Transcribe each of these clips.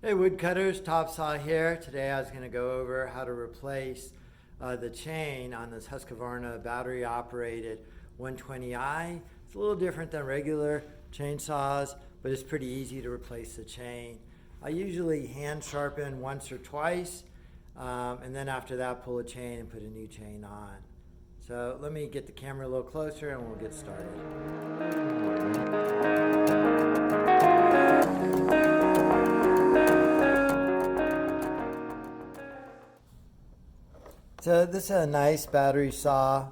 Hey woodcutters, TopSaw here. Today I was going to go over how to replace the chain on this Husqvarna Battery Operated 120i. It's a little different than regular chainsaws, but it's pretty easy to replace the chain. I usually hand sharpen once or twice, and then after that pull a chain and put a new chain on. So let me get the camera a little closer and we'll get started. So this is a nice battery saw,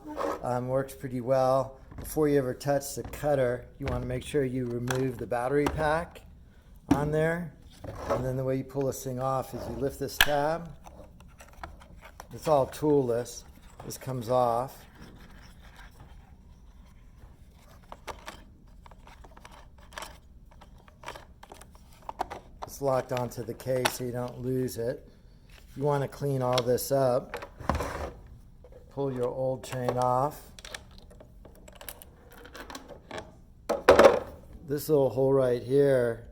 works pretty well. Before you ever touch the cutter, you want to make sure you remove the battery pack on there. And then the way you pull this thing off is you lift this tab. It's all toolless. This comes off. It's locked onto the case so you don't lose it. You want to clean all this up. Pull your old chain off. This little hole right here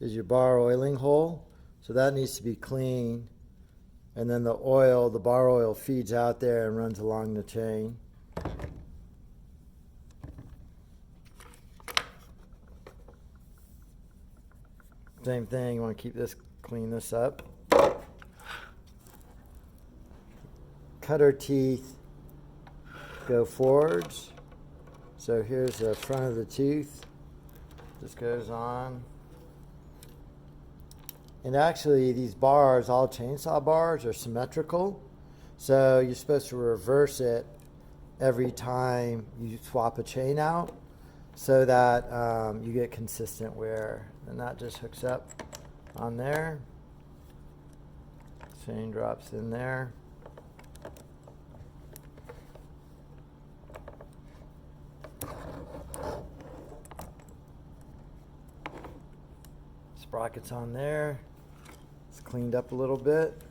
is your bar oiling hole, so that needs to be cleaned. And then the oil, the bar oil, feeds out there and runs along the chain. Same thing, you want to keep this, clean this up. Cutter teeth go forwards. So here's the front of the tooth. This goes on. And actually these bars, all chainsaw bars, are symmetrical. So you're supposed to reverse it every time you swap a chain out so that you get consistent wear. And that just hooks up on there. Chain drops in there. Sprockets on there. It's cleaned up a little bit.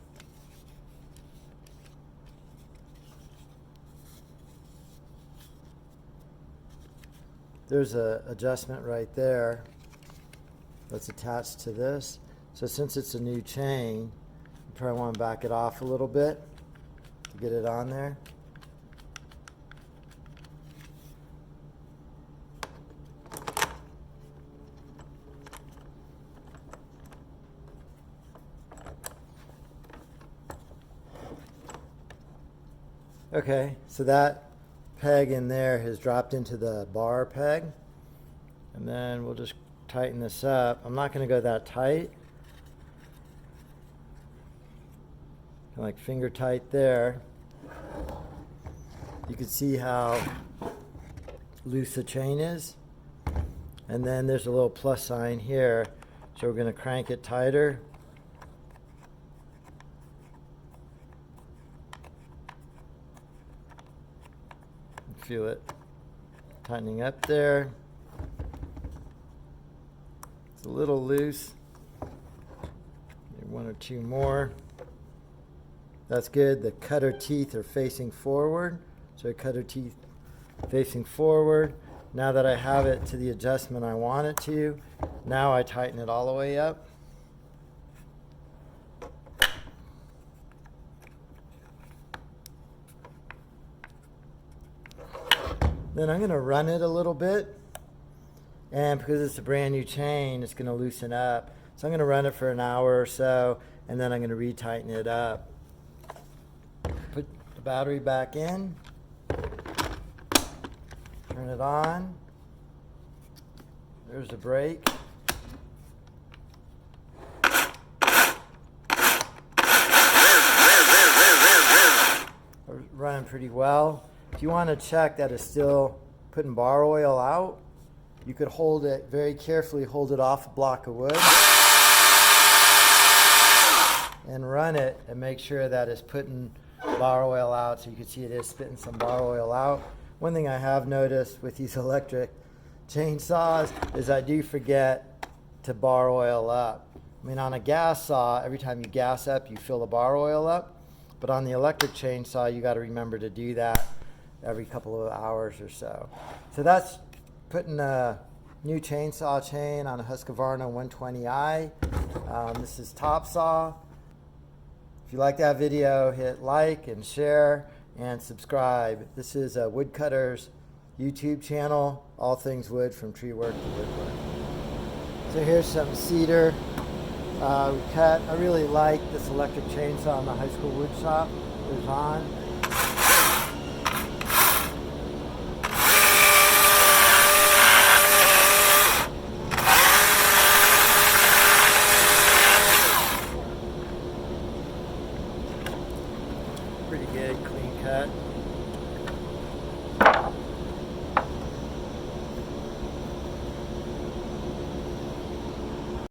There's an adjustment right there that's attached to this. So since it's a new chain, you probably want to back it off a little bit to get it on there. Okay, so that peg in there has dropped into the bar peg, and then we'll just tighten this up. I'm not going to go that tight, like finger tight there. You can see how loose the chain is, and then there's a little plus sign here, so we're going to crank it tighter. Feel it tightening up there. It's a little loose. Maybe one or two more. That's good. The cutter teeth are facing forward. So cutter teeth facing forward. Now that I have it to the adjustment I want it to, now I tighten it all the way up. Then I'm going to run it a little bit, and because it's a brand new chain, it's going to loosen up. So I'm going to run it for an hour or so, and then I'm going to retighten it up. Put the battery back in, turn it on. There's the brake. Running pretty well. If you want to check that it's still putting bar oil out, you could hold it very carefully, hold it off a block of wood and run it and make sure that it's putting bar oil out. So you can see it is spitting some bar oil out. One thing I have noticed with these electric chainsaws is I do forget to bar oil up. I mean, on a gas saw, every time you gas up, you fill the bar oil up. But on the electric chainsaw, you got to remember to do that every couple of hours or so. So that's putting new chainsaw chain on a Husqvarna 120i. This is TopSaw. If you like that video, hit like and share and subscribe. This is a woodcutter's YouTube channel, all things wood from tree work to woodwork. So here's some cedar we cut. I really like this electric chainsaw in the high school wood shop. It was on. Pretty good, clean cut.